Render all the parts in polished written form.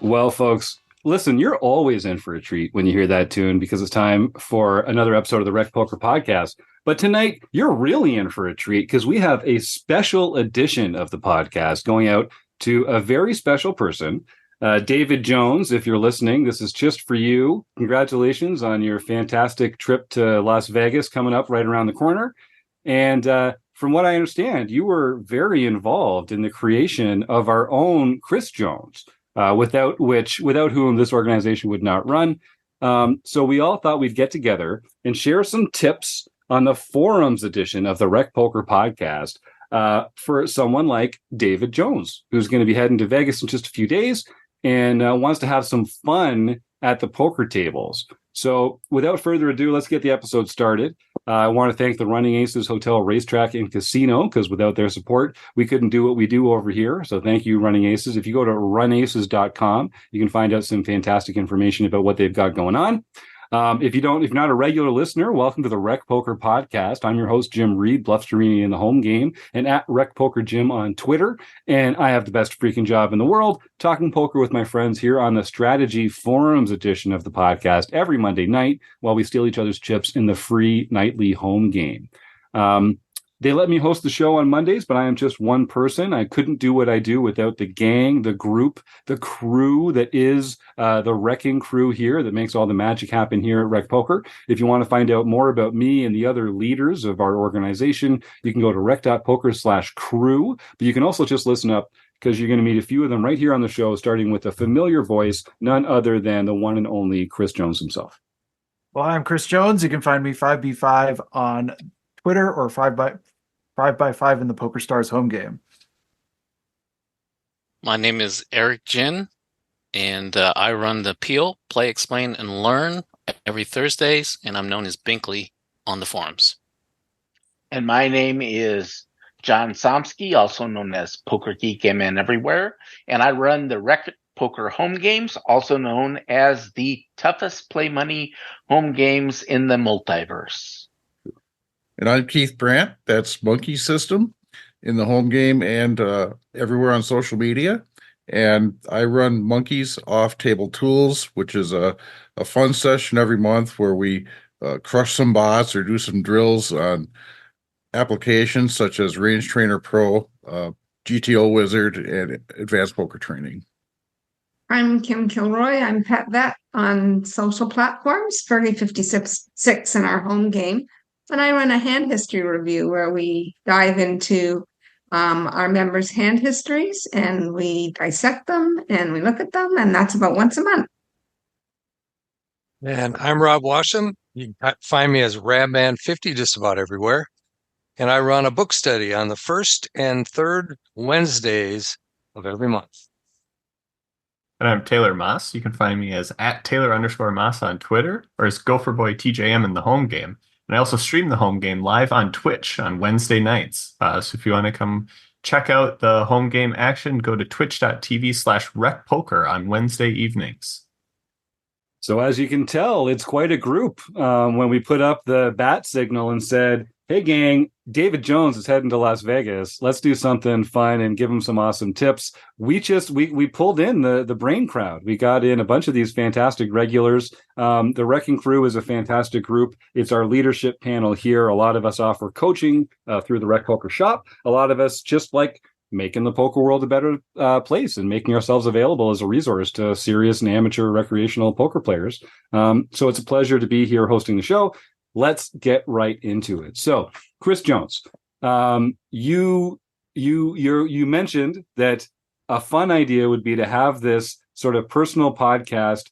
Well, folks, listen, you're always in for a treat when you hear that tune because it's time for another episode of the Rec Poker Podcast. But tonight, you're really in for a treat because we have a special edition of the podcast going out to a very special person. David Jones, if you're listening, this is just for you. Congratulations on your fantastic trip to Las Vegas coming up right around the corner. And from what I understand, you were very involved in the creation of our own Chris Jones. Without whom this organization would not run. So we all thought we'd get together and share some tips on the forums edition of the Rec Poker Podcast for someone like David Jones, who's going to be heading to Vegas in just a few days and wants to have some fun at the poker tables. So without further ado, let's get the episode started. I want to thank the Running Aces Hotel, Racetrack, and Casino, because without their support, we couldn't do what we do over here. So thank you, Running Aces. If you go to runaces.com, you can find out some fantastic information about what they've got going on. If you're not a regular listener, welcome to the Rec Poker Podcast. I'm your host, Jim Reed, Bluffsterini in the home game, and at Rec Poker Jim on Twitter. And I have the best freaking job in the world, talking poker with my friends here on the Strategy Forums edition of the podcast every Monday night while we steal each other's chips in the free nightly home game. They let me host the show on Mondays, but I am just one person. I couldn't do what I do without the gang, the group, the crew that is the wrecking crew here that makes all the magic happen here at Rec Poker. If you want to find out more about me and the other leaders of our organization, you can go to rec.poker/crew, but you can also just listen up because you're going to meet a few of them right here on the show, starting with a familiar voice, none other than the one and only Chris Jones himself. Well, I'm Chris Jones. You can find me 5B5 on Twitter or 5x5 in the PokerStars home game. My name is Eric Jin, and I run the Peel, Play, Explain, and Learn every Thursdays, and I'm known as Binkley on the forums. And my name is John Somsky, also known as Poker Geek MN Everywhere, and I run the Rec Poker home games, also known as the toughest play money home games in the multiverse. And I'm Keith Brandt. That's Monkey System in the home game and everywhere on social media. And I run Monkeys Off Table Tools, which is a fun session every month where we crush some bots or do some drills on applications such as Range Trainer Pro, GTO Wizard, and Advanced Poker Training. I'm Kim Kilroy. I'm Pet Vet on social platforms, 3056 in our home game. And I run a hand history review where we dive into our members' hand histories and we dissect them and we look at them, and that's about once a month. And I'm Rob Washam. You can find me as Rabman50 just about everywhere. And I run a book study on the first and third Wednesdays of every month. And I'm Taylor Moss. You can find me as @Taylor_Moss on Twitter or as Gopherboy TJM in the home game. And I also stream the home game live on Twitch on Wednesday nights. So if you want to come check out the home game action, go to twitch.tv/recpoker on Wednesday evenings. So as you can tell, it's quite a group. When we put up the bat signal and said, hey, gang, David Jones is heading to Las Vegas. Let's do something fun and give him some awesome tips. We pulled in the brain crowd. We got in a bunch of these fantastic regulars. The Wrecking Crew is a fantastic group. It's our leadership panel here. A lot of us offer coaching through the Rec Poker Shop. A lot of us just like making the poker world a better place and making ourselves available as a resource to serious and amateur recreational poker players. So it's a pleasure to be here hosting the show. Let's get right into it. So, Chris Jones, you mentioned that a fun idea would be to have this sort of personal podcast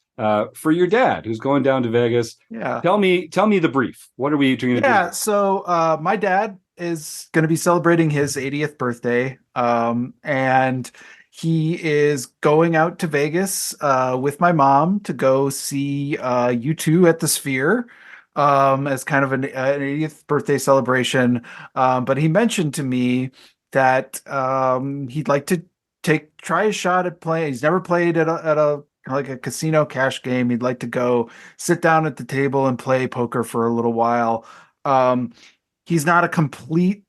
for your dad, who's going down to Vegas. Yeah. Tell me the brief. What are we doing to do? Yeah. So my dad is going to be celebrating his 80th birthday, and he is going out to Vegas with my mom to go see U2 at the Sphere. As kind of an 80th birthday celebration. But he mentioned to me that he'd like to try a shot at playing. He's never played at a like a casino cash game. He'd like to go sit down at the table and play poker for a little while. He's not a complete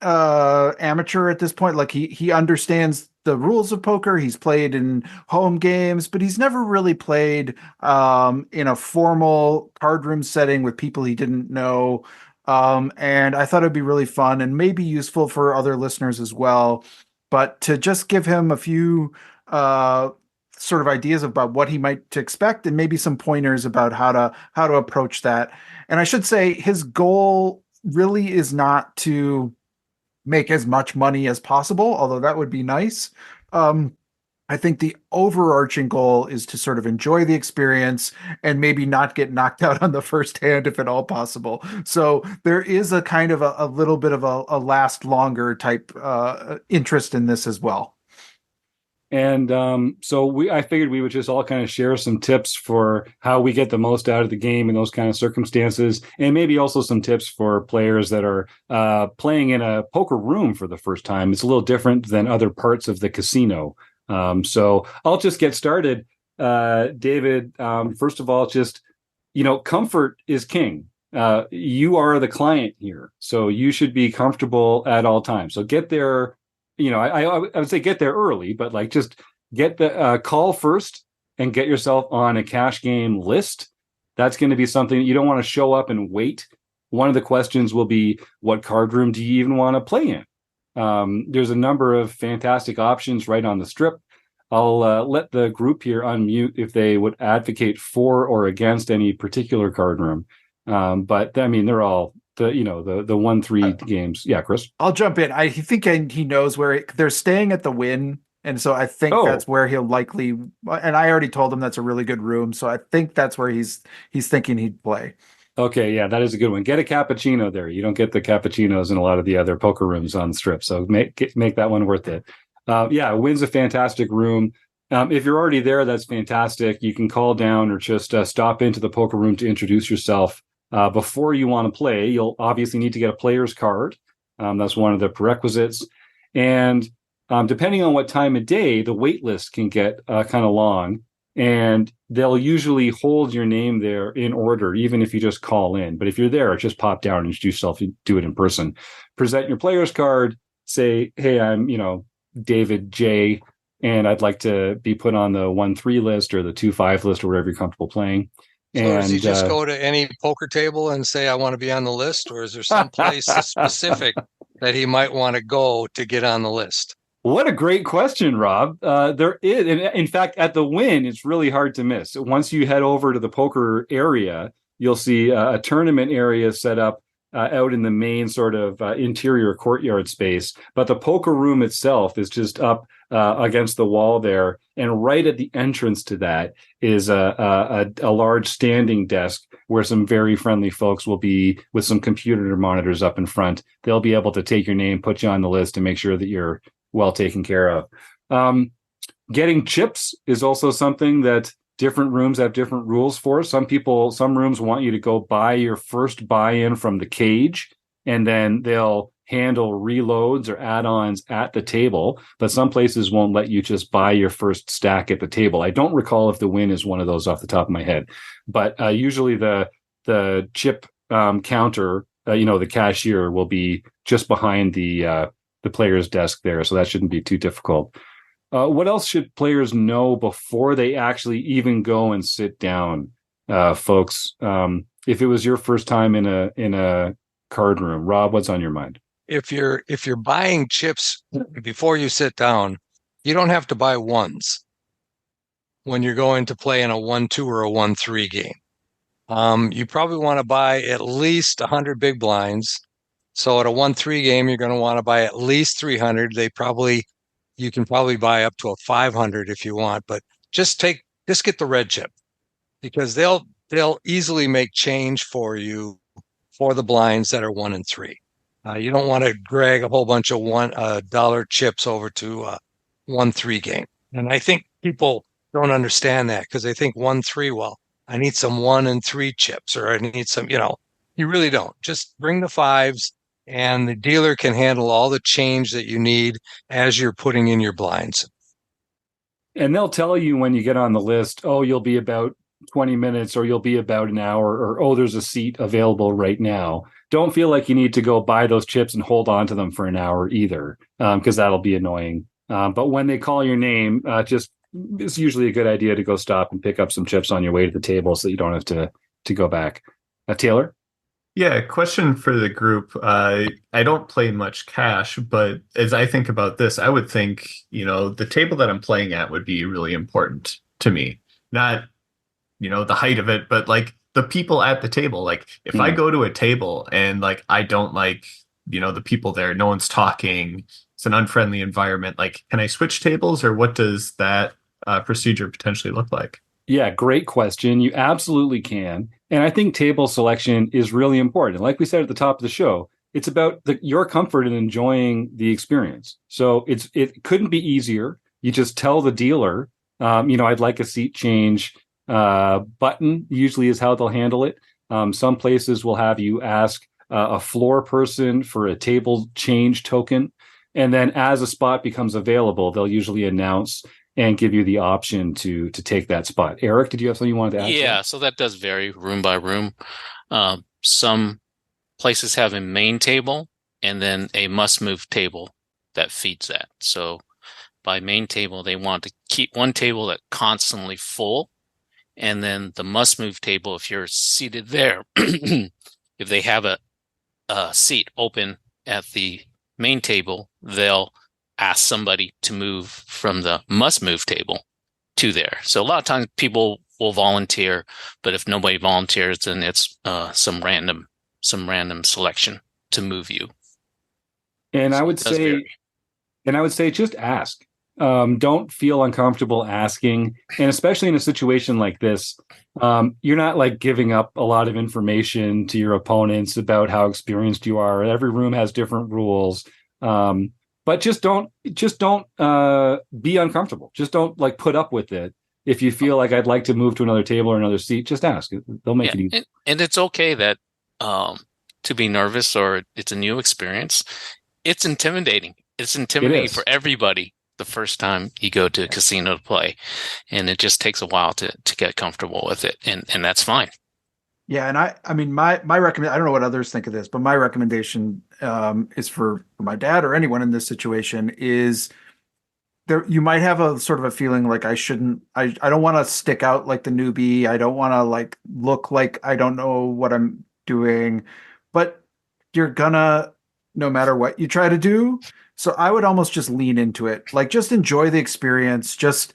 amateur at this point. Like he understands the rules of poker. He's played in home games, but he's never really played in a formal card room setting with people he didn't know. And I thought it'd be really fun and maybe useful for other listeners as well. But to just give him a few sort of ideas about what he might to expect and maybe some pointers about how to approach that. And I should say his goal really is not to make as much money as possible, although that would be nice. I think the overarching goal is to sort of enjoy the experience and maybe not get knocked out on the first hand if at all possible. So there is a kind of a little bit of a last longer type interest in this as well. And so I figured we would just all kind of share some tips for how we get the most out of the game in those kind of circumstances, and maybe also some tips for players that are playing in a poker room for the first time. It's a little different than other parts of the casino. So I'll just get started. David, first of all, just, comfort is king. You are the client here, so you should be comfortable at all times. So get there. I would say get there early, but like just get the call first and get yourself on a cash game list. That's going to be something you don't want to show up and wait. One of the questions will be, what card room do you even want to play in? There's a number of fantastic options right on the strip. I'll let the group here unmute if they would advocate for or against any particular card room. But I mean, they're all the 1-3 games. Yeah, Chris. I'll jump in. I think he knows where they're staying at the Wynn, and so I think that's where he'll likely. And I already told him that's a really good room, so I think that's where he's thinking he'd play. Okay, yeah, that is a good one. Get a cappuccino there. You don't get the cappuccinos in a lot of the other poker rooms on the strip, so make that one worth it. Wynn's a fantastic room. If you're already there, that's fantastic. You can call down or just stop into the poker room to introduce yourself. Before you want to play, you'll obviously need to get a player's card. That's one of the prerequisites. And depending on what time of day, the wait list can get kind of long. And they'll usually hold your name there in order, even if you just call in. But if you're there, just pop down and introduce yourself. You do it in person. Present your player's card. Say, hey, I'm, David J, and I'd like to be put on the 1-3 list or the 2-5 list or wherever you're comfortable playing. So does he just go to any poker table and say, I want to be on the list? Or is there some place specific that he might want to go to get on the list? What a great question, Rob. There is, in fact, at the Wynn, it's really hard to miss. Once you head over to the poker area, you'll see a tournament area set up out in the main sort of interior courtyard space. But the poker room itself is just up against the wall there. And right at the entrance to that is a large standing desk where some very friendly folks will be with some computer monitors up in front. They'll be able to take your name, put you on the list, and make sure that you're well taken care of. Getting chips is also something that different rooms have different rules for. Some rooms want you to go buy your first buy-in from the cage, and then they'll handle reloads or add-ons at the table. But some places won't let you just buy your first stack at the table. I don't recall if the Wynn is one of those off the top of my head, but usually the chip counter, the cashier will be just behind the player's desk there, so that shouldn't be too difficult. What else should players know before they actually even go and sit down, folks? If it was your first time in a card room, Rob, what's on your mind? If you're buying chips before you sit down, you don't have to buy ones when you're going to play in a 1-2 or a 1-3 game. You probably want to buy at least 100 big blinds. So at a 1-3 game, you're going to want to buy at least 300. You can probably buy up to a 500 if you want, but just get the red chip, because they'll easily make change for you for the blinds that are 1 and 3. You don't want to drag a whole bunch of $1 chips over to a 1-3 game. And I think people don't understand that because they think 1-3, well, I need some 1 and 3 chips, or I need some, you really don't. Just bring the 5s, and the dealer can handle all the change that you need as you're putting in your blinds. And they'll tell you when you get on the list, oh, you'll be about 20 minutes or you'll be about an hour, or, oh, there's a seat available right now. Don't feel like you need to go buy those chips and hold on to them for an hour either, because that'll be annoying. But when they call your name, it's usually a good idea to go stop and pick up some chips on your way to the table so that you don't have to go back. Taylor? Yeah, question for the group. I don't play much cash, but as I think about this, I would think, the table that I'm playing at would be really important to me. Not, the height of it, but like the people at the table. Like if I go to a table and like I don't like, the people there, no one's talking, it's an unfriendly environment, like can I switch tables, or what does that procedure potentially look like? Yeah, great question. You absolutely can. And I think table selection is really important. Like we said at the top of the show, it's about your comfort in enjoying the experience. So it couldn't be easier. You just tell the dealer, I'd like a seat change button, usually is how they'll handle it. Some places will have you ask a floor person for a table change token. And then as a spot becomes available, they'll usually announce and give you the option to take that spot. Eric, did you have something you wanted to add? Yeah, so that does vary room by room. Some places have a main table and then a must-move table that feeds that. So by main table, they want to keep one table that's constantly full, and then the must-move table, if you're seated there, if they have a seat open at the main table, they'll ask somebody to move from the must-move table to there. So a lot of times people will volunteer, but if nobody volunteers, then it's some random selection to move you. And I would say just ask. Don't feel uncomfortable asking, and especially in a situation like this, you're not like giving up a lot of information to your opponents about how experienced you are. Every room has different rules. But just don't be uncomfortable. Just don't like put up with it. If you feel like I'd like to move to another table or another seat, just ask. They'll make it easy. And it's okay that to be nervous, or it's a new experience. It's intimidating. It's intimidating for everybody the first time you go to a casino to play, and it just takes a while to get comfortable with it, and that's fine. Yeah, and I mean, my recommend. I don't know what others think of this, but my recommendation is for my dad or anyone in this situation is there. You might have a sort of a feeling like I don't want to stick out like the newbie. I don't want to like look like I don't know what I'm doing, but you're gonna, no matter what you try to do. So I would almost just lean into it. Like just enjoy the experience. Just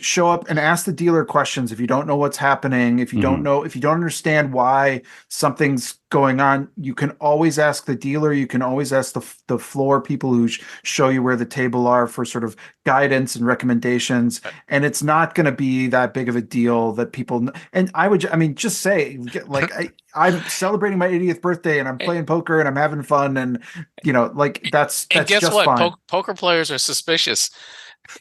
show up and ask the dealer questions if you don't know what's happening, if you don't know, if you don't understand why something's going on, you can always ask the dealer. You can always ask the floor people who show you where the table are for sort of guidance and recommendations. And it's not going to be that big of a deal that people. And just say like I'm celebrating my 80th birthday and I'm playing poker and I'm having fun, and that's guess just what? fine. Poker players are suspicious.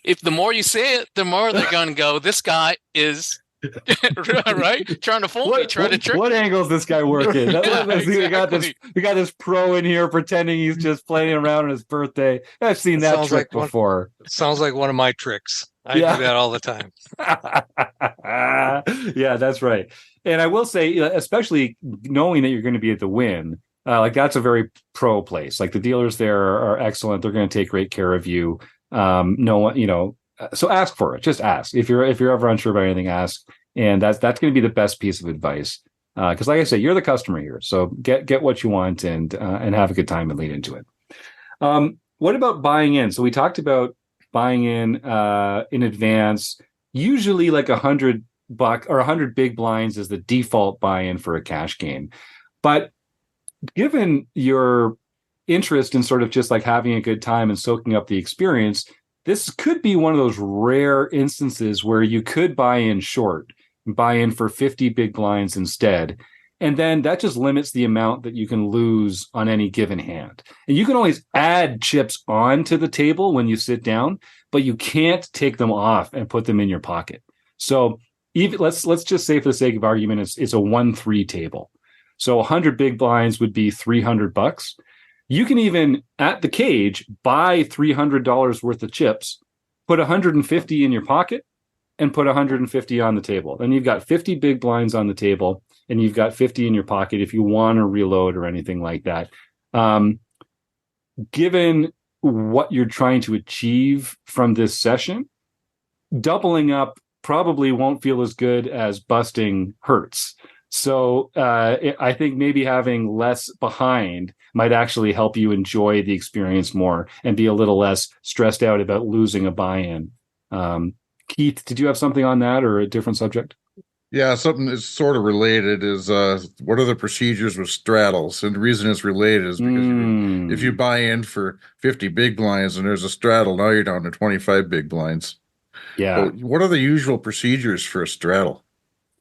If the more you say it, the more they're going to go, this guy is right, trying to fool me, trying to trick. What angle is this guy working? Exactly. We got this pro in here pretending he's just playing around on his birthday. I've seen that trick before. Sounds like one of my tricks. I do that all the time. Yeah, that's right. And I will say, especially knowing that you're going to be at the Wynn, like that's a very pro place. Like the dealers there are excellent. They're going to take great care of you. No one, so ask for it. Just ask. If you're ever unsure about anything, ask. And that's going to be the best piece of advice. Because like I say, you're the customer here. So get what you want and have a good time and lean into it. What about buying in? So we talked about buying in advance. Usually like $100 or 100 big blinds is the default buy-in for a cash game. But given your interest in sort of just like having a good time and soaking up the experience, this could be one of those rare instances where you could buy in short, buy in for 50 big blinds instead. And then that just limits the amount that you can lose on any given hand. And you can always add chips onto the table when you sit down, but you can't take them off and put them in your pocket. So even let's just say for the sake of argument, it's a 1-3 table. So 100 big blinds would be $300. You can even at the cage buy $300 worth of chips put 150 in your pocket and put 150 on the table. Then you've got 50 big blinds on the table, and you've got 50 in your pocket if you want to reload or anything like that. Given what you're trying to achieve from this session, doubling up probably won't feel as good as busting hurts. So I think maybe having less behind might actually help you enjoy the experience more and be a little less stressed out about losing a buy-in. Keith, did you have something on that or a different subject? Yeah, something that's sort of related is what are the procedures with straddles? And the reason it's related is because if you buy in for 50 big blinds and there's a straddle, now you're down to 25 big blinds. Yeah. So what are the usual procedures for a straddle?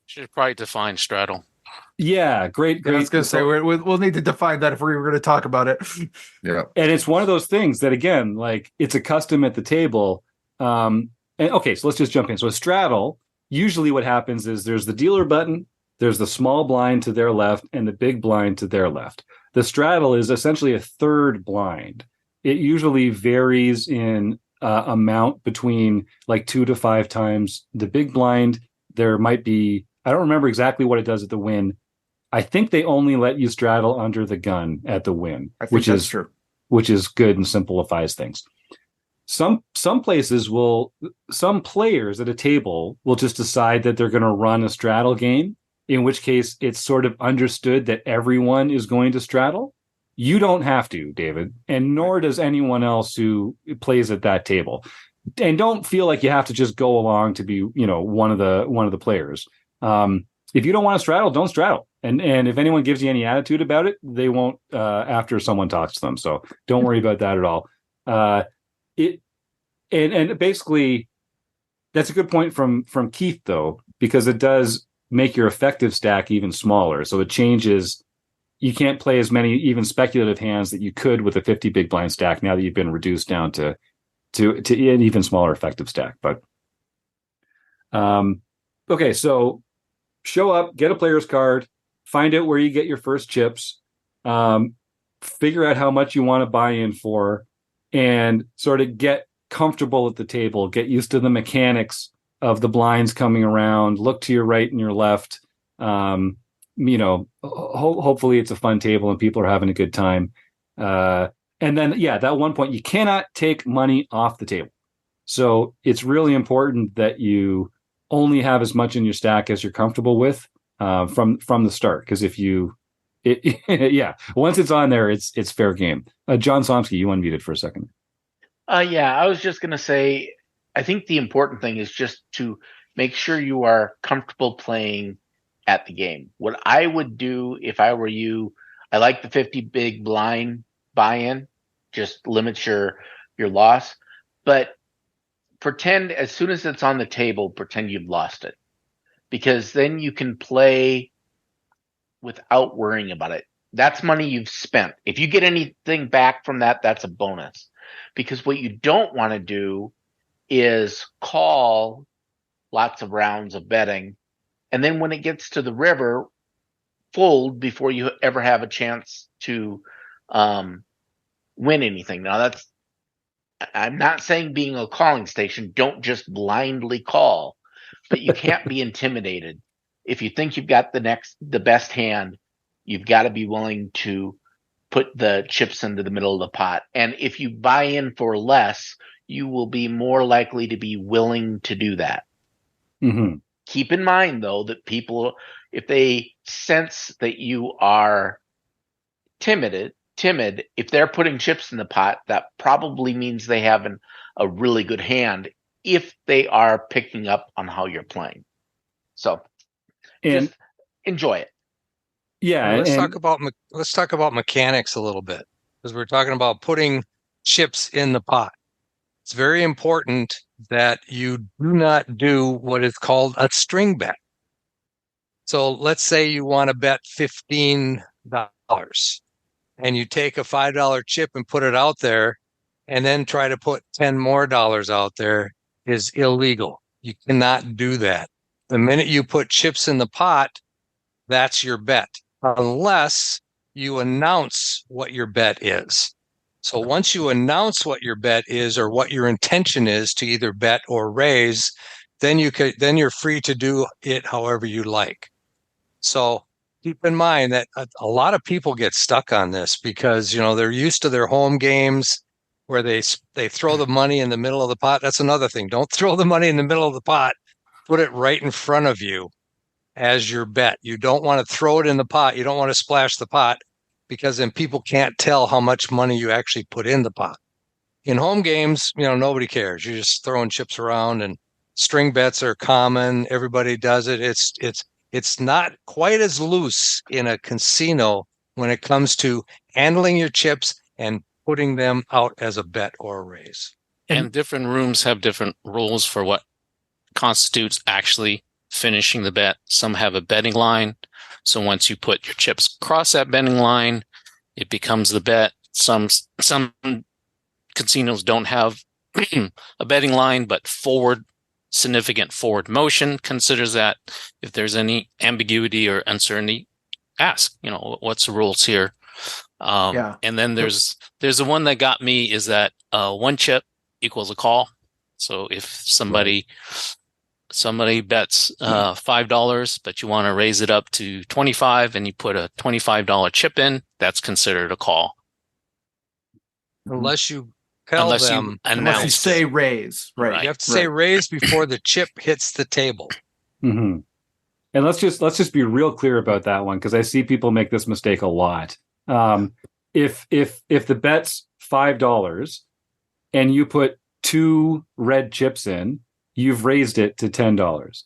Should probably define straddle. Yeah, great. I was going to say we'll need to define that if we were going to talk about it. Yeah, and it's one of those things that, again, like it's a custom at the table. And okay, so let's just jump in. So a straddle, usually what happens is there's the dealer button, there's the small blind to their left, and the big blind to their left. The straddle is essentially a third blind. It usually varies in amount between like 2 to 5 times the big blind. There might be, I don't remember exactly what it does at the win. I think they only let you straddle under the gun at the win, which is true, which is good and simplifies things. Some players at a table will just decide that they're going to run a straddle game, in which case it's sort of understood that everyone is going to straddle. You don't have to, David, and nor does anyone else who plays at that table. And don't feel like you have to just go along to be, one of the players. If you don't want to straddle, don't straddle. And if anyone gives you any attitude about it, they won't after someone talks to them. So don't worry about that at all. And basically, that's a good point from Keith, though, because it does make your effective stack even smaller. So it changes. You can't play as many even speculative hands that you could with a 50 big blind stack now that you've been reduced down to an even smaller effective stack. But okay, so show up, get a player's card, find out where you get your first chips, figure out how much you want to buy in for, and sort of get comfortable at the table, get used to the mechanics of the blinds coming around, look to your right and your left. Hopefully it's a fun table and people are having a good time. And then, that one point, you cannot take money off the table. So it's really important that you only have as much in your stack as you're comfortable with from the start. Because once it's on there, it's fair game. John Somsky, you unmuted for a second. I was just going to say, I think the important thing is just to make sure you are comfortable playing at the game. What I would do if I were you, I like the 50 big blind buy-in, just limits your loss, but pretend as soon as it's on the table, pretend you've lost it, because then you can play without worrying about it. That's money you've spent. If you get anything back from that, that's a bonus, because what you don't want to do is call lots of rounds of betting, and then when it gets to the river, fold before you ever have a chance to win anything. Now I'm not saying being a calling station, don't just blindly call, but you can't be intimidated. If you think you've got the best hand, you've got to be willing to put the chips into the middle of the pot. And if you buy in for less, you will be more likely to be willing to do that. Mm-hmm. Keep in mind, though, that people, if they sense that you are timid, if they're putting chips in the pot, that probably means they have a really good hand if they are picking up on how you're playing. So just enjoy it. Yeah. Let's talk about mechanics a little bit, because we're talking about putting chips in the pot. It's very important that you do not do what is called a string bet. So let's say you want to bet $15 and you take a $5 chip and put it out there and then try to put $10 more out there is illegal. You cannot do that. The minute you put chips in the pot, that's your bet, unless you announce what your bet is. So once you announce what your bet is or what your intention is to either bet or raise, then you're free to do it however you like. So keep in mind that a lot of people get stuck on this because, they're used to their home games where they throw the money in the middle of the pot. That's another thing. Don't throw the money in the middle of the pot. Put it right in front of you as your bet. You don't want to throw it in the pot. You don't want to splash the pot because then people can't tell how much money you actually put in the pot. In home games, nobody cares. You're just throwing chips around, and string bets are common. Everybody does it. It's not quite as loose in a casino when it comes to handling your chips and putting them out as a bet or a raise. And different rooms have different rules for what constitutes actually finishing the bet. Some have a betting line. So once you put your chips across that betting line, it becomes the bet. Some casinos don't have a betting line, but significant forward motion considers that. If there's any ambiguity or uncertainty, ask, what's the rules here? And then there's the one that got me is that one chip equals a call. So if somebody bets $5, but you want to raise it up to $25 and you put a $25 chip in, that's considered a call. Unless you tell them, unless you say raise, right? You have to say raise before the chip hits the table. Mm-hmm. And let's just be real clear about that one, because I see people make this mistake a lot. If the bet's $5 and you put 2 red chips in, you've raised it to $10.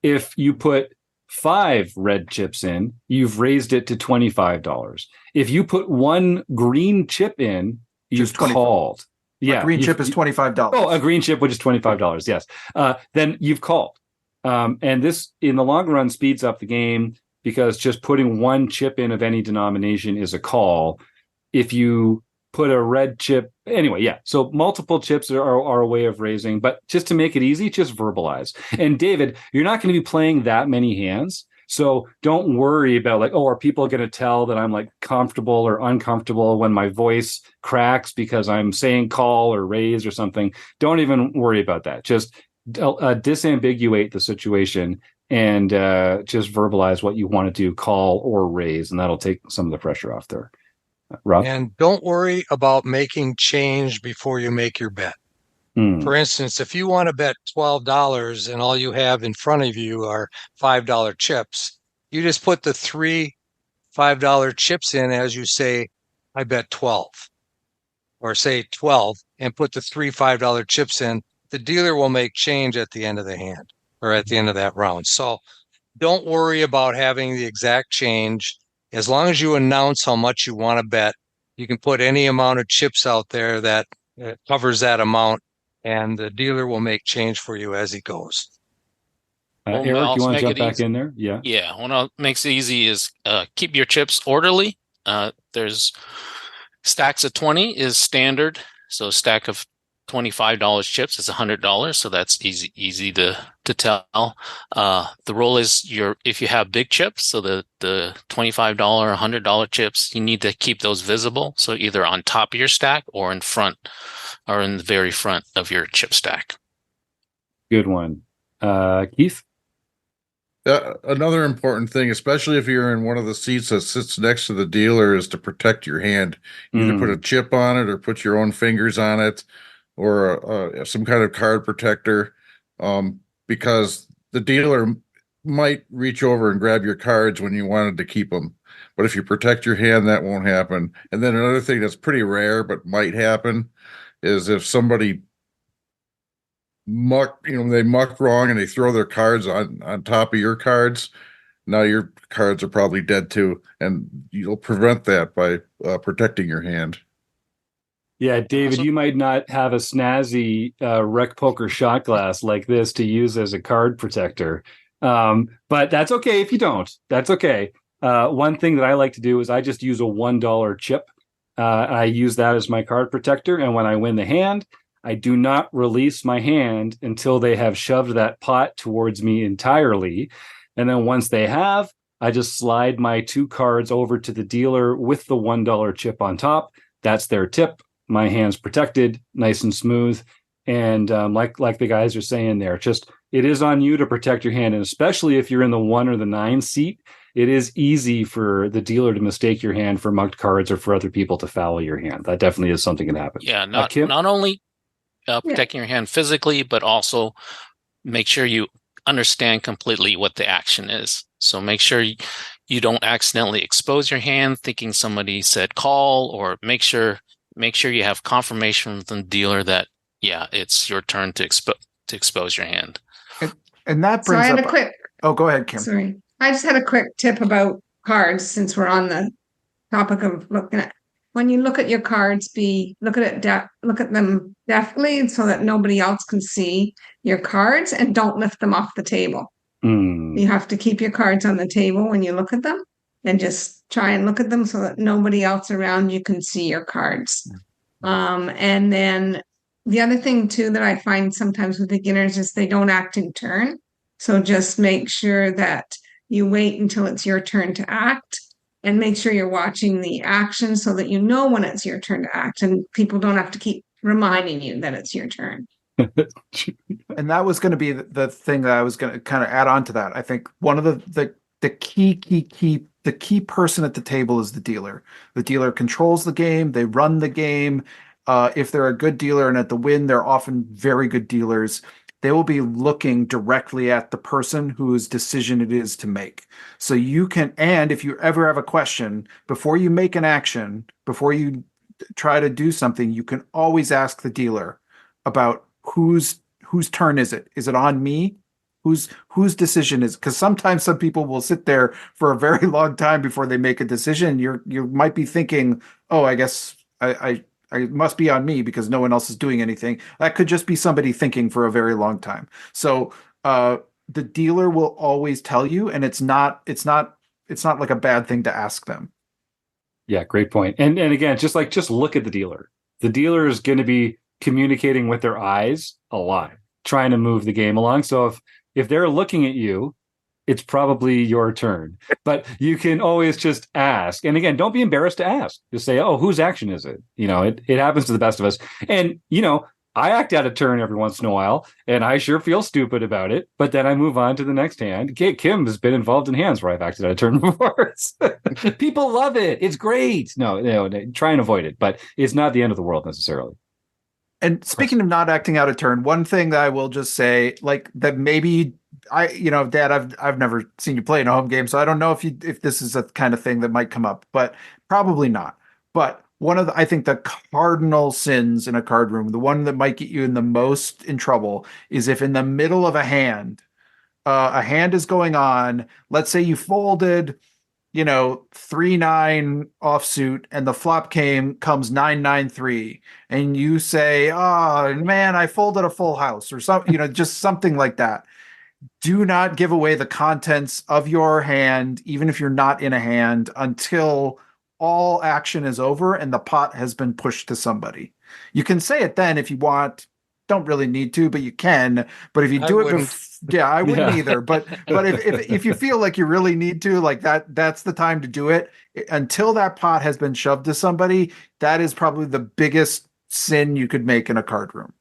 If you put 5 red chips in, you've raised it to $25. If you put 1 green chip in, you've called. Yeah, a green chip is $25. Oh, a green chip, which is $25. Yes. Then you've called. And this, in the long run, speeds up the game because just putting 1 chip in of any denomination is a call. If you put a red chip, anyway, yeah. So multiple chips are a way of raising, but just to make it easy, just verbalize. And David, you're not going to be playing that many hands. So don't worry about are people going to tell that I'm comfortable or uncomfortable when my voice cracks because I'm saying call or raise or something. Don't even worry about that. Just disambiguate the situation and just verbalize what you want to do, call or raise, and that'll take some of the pressure off there. Rob? And don't worry about making change before you make your bet. For instance, if you want to bet $12 and all you have in front of you are $5 chips, you just put the 3 $5 chips in as you say, I bet 12, or say 12 and put the 3 $5 chips in. The dealer will make change at the end of the hand or at the end of that round. So don't worry about having the exact change. As long as you announce how much you want to bet, you can put any amount of chips out there that covers that amount, and the dealer will make change for you as he goes. Eric, you want to jump back in there? Yeah. Yeah. What makes it easy is keep your chips orderly. There's stacks of 20 is standard. So a stack of $25 chips is $100. So that's easy to tell. The rule is if you have big chips, so the $25, $100 chips, you need to keep those visible. So either on top of your stack or in front or in the very front of your chip stack. Good one. Keith? Another important thing, especially if you're in one of the seats that sits next to the dealer, is to protect your hand. Either put a chip on it or put your own fingers on it, or some kind of card protector, because the dealer might reach over and grab your cards when you wanted to keep them. But if you protect your hand, that won't happen. And then another thing that's pretty rare but might happen is if somebody they muck wrong and they throw their cards on top of your cards, now your cards are probably dead too, and you'll prevent that by protecting your hand. Yeah, David, you might not have a snazzy rec poker shot glass like this to use as a card protector, but that's okay if you don't. That's okay. One thing that I like to do is I just use a $1 chip. I use that as my card protector, and when I win the hand, I do not release my hand until they have shoved that pot towards me entirely. And then once they have, I just slide my 2 cards over to the dealer with the $1 chip on top. That's their tip. my hand's protected, nice and smooth. And like the guys are saying there, just it is on you to protect your hand, and especially if you're in the 1 or the 9 seat, it is easy for the dealer to mistake your hand for mugged cards or for other people to foul your hand. That definitely is something that happens. Yeah, not only protecting your hand physically, but also make sure you understand completely what the action is. So make sure you don't accidentally expose your hand thinking somebody said call, or make sure you have confirmation from the dealer that, yeah, it's your turn to expose your hand. And that brings up Oh, go ahead, Kim. Sorry. I just had a quick tip about cards since we're on the topic of looking at. When you look at your cards, look at them deftly so that nobody else can see your cards, and don't lift them off the table. You have to keep your cards on the table when you look at them, and just try and look at them so that nobody else around you can see your cards. And then the other thing too that I find sometimes with beginners is they don't act in turn. So just make sure that you wait until it's your turn to act, and make sure you're watching the action so that you know when it's your turn to act, and people don't have to keep reminding you that it's your turn. And that was going to be the thing that I was going to kind of add on to that. I think one of the key person at the table is the dealer. The dealer controls the game. They run the game. If they're a good dealer, and at the win, they're often very good dealers, they will be looking directly at the person whose decision it is to make. So you can, and if you ever have a question, before you make an action, before you try to do something, you can always ask the dealer about whose turn is it? Is it on me? Whose decision is? Because sometimes some people will sit there for a very long time before they make a decision. You might be thinking, oh, I guess it must be on me because no one else is doing anything. That could just be somebody thinking for a very long time. So the dealer will always tell you, and it's not like a bad thing to ask them. Yeah, great point. And again, just look at the dealer. The dealer is going to be communicating with their eyes a lot, trying to move the game along. So if they're looking at you, it's probably your turn. But you can always just ask. And again, don't be embarrassed to ask. Just say, oh, whose action is it? It happens to the best of us. And, I act out of turn every once in a while, and I sure feel stupid about it. But then I move on to the next hand. Kim has been involved in hands where I've acted out of turn before. People love it. It's great. No, try and avoid it. But it's not the end of the world necessarily. And speaking of not acting out of turn, one thing that I will just say, like that maybe Dad, I've never seen you play in a home game, so I don't know if this is a kind of thing that might come up, but probably not. But one of I think the cardinal sins in a card room, the one that might get you in the most in trouble, is if in the middle of a hand is going on. Let's say you folded, 3-9 offsuit, and the flop comes 9-9-3, and you say, "Oh man, I folded a full house," or something, just something like that. Do not give away the contents of your hand, even if you're not in a hand, until all action is over and the pot has been pushed to somebody. You can say it then if you want. Don't really need to, but you can. But if you do I wouldn't either. But if you feel like you really need to, like that's the time to do it. Until that pot has been shoved to somebody, that is probably the biggest sin you could make in a card room.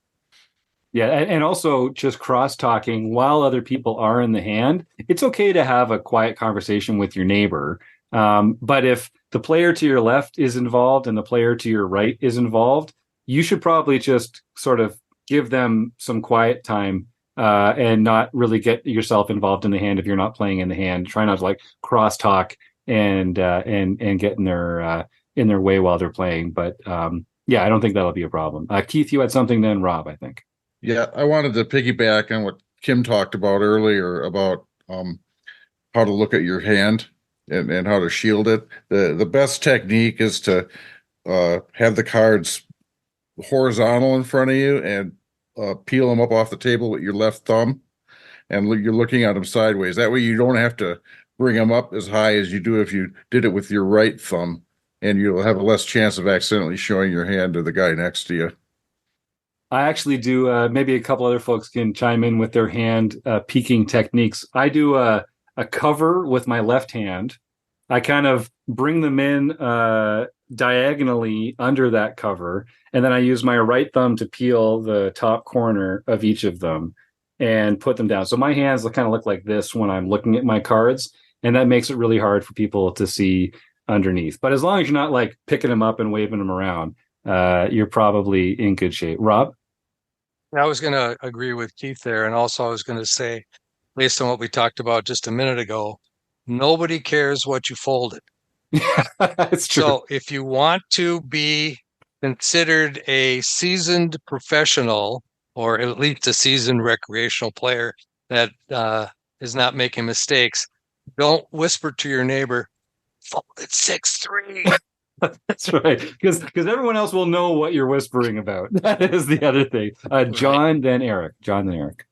Yeah, and also just cross-talking while other people are in the hand. It's okay to have a quiet conversation with your neighbor. But if the player to your left is involved and the player to your right is involved, you should probably just sort of give them some quiet time and not really get yourself involved in the hand if you're not playing in the hand. Try not to cross-talk and get in their way while they're playing. But I don't think that'll be a problem. Keith, you had something then, Rob, I think. Yeah, I wanted to piggyback on what Kim talked about earlier about how to look at your hand and how to shield it. The best technique is to have the cards horizontal in front of you and peel them up off the table with your left thumb, and you're looking at them sideways. That way you don't have to bring them up as high as you do if you did it with your right thumb, and you'll have a less chance of accidentally showing your hand to the guy next to you. I actually do, maybe a couple other folks can chime in with their hand peeking techniques. I do a cover with my left hand. I kind of bring them in diagonally under that cover, and then I use my right thumb to peel the top corner of each of them and put them down. So my hands kind of look like this when I'm looking at my cards, and that makes it really hard for people to see underneath. But as long as you're not like picking them up and waving them around, you're probably in good shape. Rob? I was going to agree with Keith there. And also, I was going to say, based on what we talked about just a minute ago, nobody cares what you folded. It's true. So if you want to be considered a seasoned professional, or at least a seasoned recreational player that is not making mistakes, don't whisper to your neighbor, folded 6-3. That's right, because everyone else will know what you're whispering about. That is the other thing. John, then Eric. John, then Eric.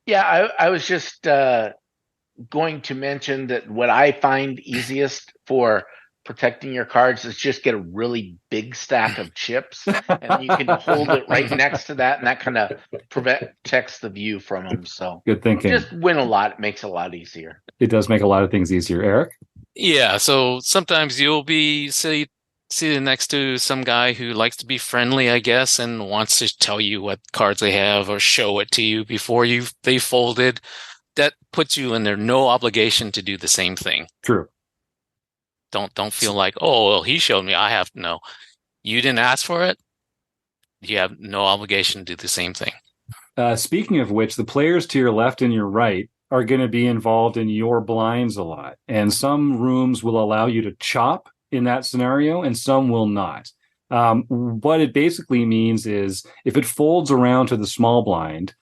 Yeah, I was just going to mention that what I find easiest for protecting your cards is just get a really big stack of chips, and you can hold it right next to that, and that kind of protects the view from them. So good thinking. Just win a lot. It makes it a lot easier. It does make a lot of things easier. Eric? Yeah, so sometimes you'll be sitting next to some guy who likes to be friendly, I guess, and wants to tell you what cards they have or show it to you before they folded. That puts you under no obligation to do the same thing. True. Don't feel like, oh, well, he showed me, I have to know. You didn't ask for it. You have no obligation to do the same thing. Speaking of which, the players to your left and your right are going to be involved in your blinds a lot. And some rooms will allow you to chop in that scenario, and some will not. What it basically means is if it folds around to the small blind,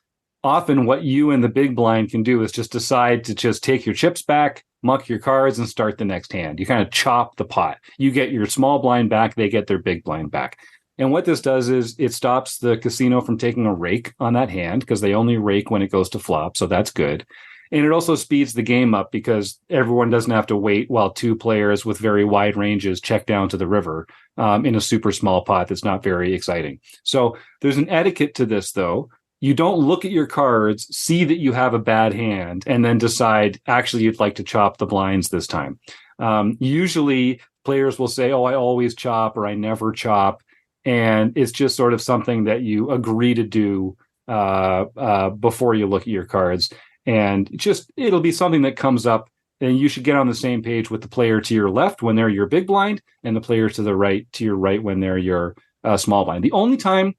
often what you and the big blind can do is just decide to just take your chips back, muck your cards, and start the next hand. You kind of chop the pot. You get your small blind back, they get their big blind back. And what this does is it stops the casino from taking a rake on that hand, because they only rake when it goes to flop, so that's good. And it also speeds the game up because everyone doesn't have to wait while two players with very wide ranges check down to the river in a super small pot that's not very exciting. So there's an etiquette to this, though. You don't look at your cards, see that you have a bad hand, and then decide, actually, you'd like to chop the blinds this time. Usually, players will say, oh, I always chop, or I never chop. And it's just sort of something that you agree to do before you look at your cards. And it'll be something that comes up, and you should get on the same page with the player to your left when they're your big blind, and the player to the right to your right when they're your small blind. The only time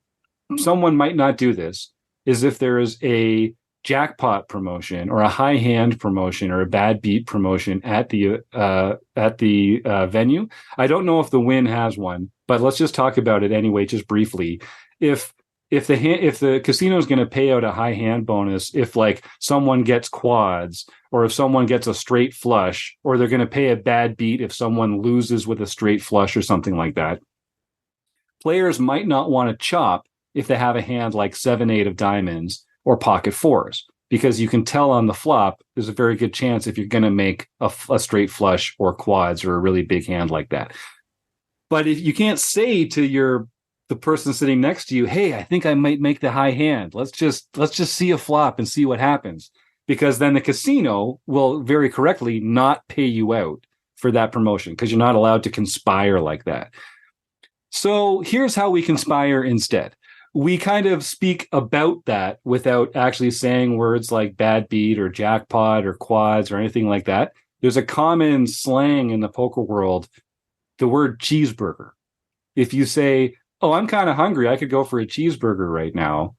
someone might not do this is if there is a jackpot promotion or a high hand promotion or a bad beat promotion at the venue. I don't know if the Wynn has one, but let's just talk about it anyway, just briefly. If the casino is going to pay out a high hand bonus, if like someone gets quads, or if someone gets a straight flush, or they're going to pay a bad beat if someone loses with a straight flush or something like that, players might not want to chop if they have a hand like 7-8 of diamonds or pocket fours, because you can tell on the flop, there's a very good chance if you're going to make a straight flush or quads or a really big hand like that. But if you can't say to the person sitting next to you, hey, I think I might make the high hand. Let's just see a flop and see what happens, because then the casino will very correctly not pay you out for that promotion, because you're not allowed to conspire like that. So here's how we conspire instead. We kind of speak about that without actually saying words like bad beat or jackpot or quads or anything like that. There's a common slang in the poker world, the word cheeseburger. If you say, oh, I'm kind of hungry, I could go for a cheeseburger right now.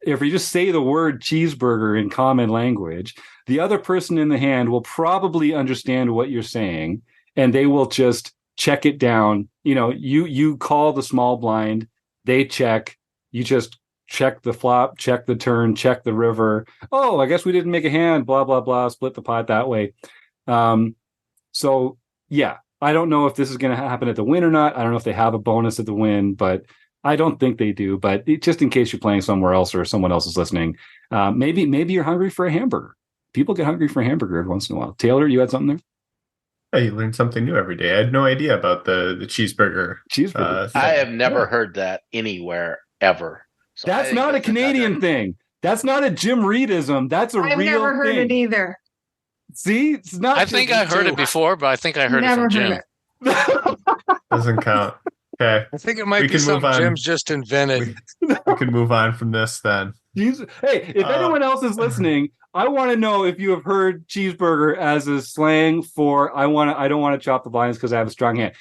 If you just say the word cheeseburger in common language, the other person in the hand will probably understand what you're saying, and they will just check it down. You know, you call the small blind, they check, you just check the flop, check the turn, check the river. Oh, I guess we didn't make a hand, blah, blah, blah, split the pot that way. So, yeah, I don't know if this is going to happen at the Wynn or not. I don't know if they have a bonus at the Wynn, but I don't think they do. But just in case you're playing somewhere else or someone else is listening, maybe you're hungry for a hamburger. People get hungry for a hamburger every once in a while. Taylor, you had something there? Hey, you learn something new every day. I had no idea about the cheeseburger. I have never heard that anywhere ever. So that's not a Canadian thing. That's not a Jim Reedism. That's a real thing. I've never heard it either. See, it's not. I think I heard it before, but I think I heard it from Jim. Doesn't count. Okay. I think it might We be can move something on. Jim's just invented. We can move on from this then. Hey, if anyone else is listening, I want to know if you have heard cheeseburger as a slang for I don't want to chop the blinds because I have a strong hand.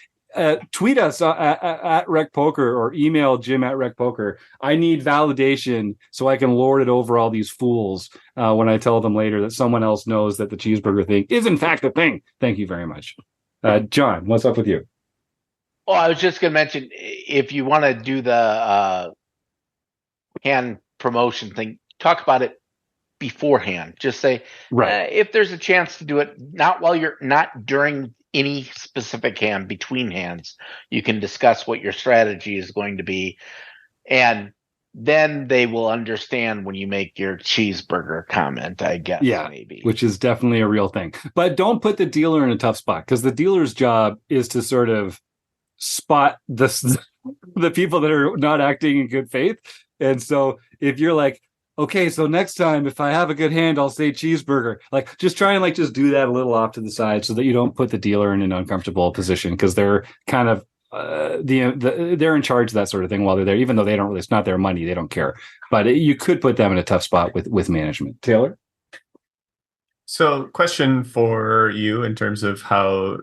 Tweet us at Rec Poker or email Jim at Rec Poker. I need validation so I can lord it over all these fools when I tell them later that someone else knows that the cheeseburger thing is in fact a thing. Thank you very much. John, what's up with you? Oh, I was just going to mention, if you want to do the hand promotion thing, talk about it beforehand. Just say, Right. if there's a chance to do it, not during any specific hand, between hands, you can discuss what your strategy is going to be, and then they will understand when you make your cheeseburger comment, I guess. Yeah, maybe. which is definitely a real thing. But don't put the dealer in a tough spot, because the dealer's job is to sort of spot the people that are not acting in good faith. And so if you're like, okay, so next time if I have a good hand, I'll say cheeseburger. Like, just try and just do that a little off to the side so that you don't put the dealer in an uncomfortable position, because they're kind of they're in charge of that sort of thing while they're there, even though they don't really, it's not their money, they don't care. But you could put them in a tough spot with management. Taylor? So, question for you in terms of how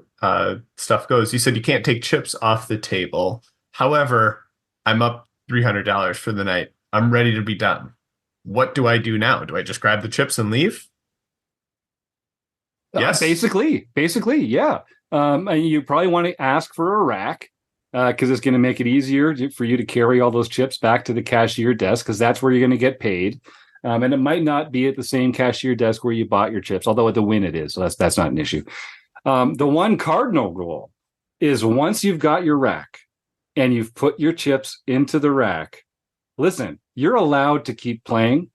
stuff goes. You said you can't take chips off the table. However, I'm up $300 for the night. I'm ready to be done. What do I do now? Do I just grab the chips and leave? Yes. Basically, yeah. And you probably want to ask for a rack, because it's going to make it easier for you to carry all those chips back to the cashier desk, because that's where you're going to get paid. And it might not be at the same cashier desk where you bought your chips, although at the Win it is. So that's not an issue. The one cardinal rule is, once you've got your rack and you've put your chips into the rack, listen, you're allowed to keep playing,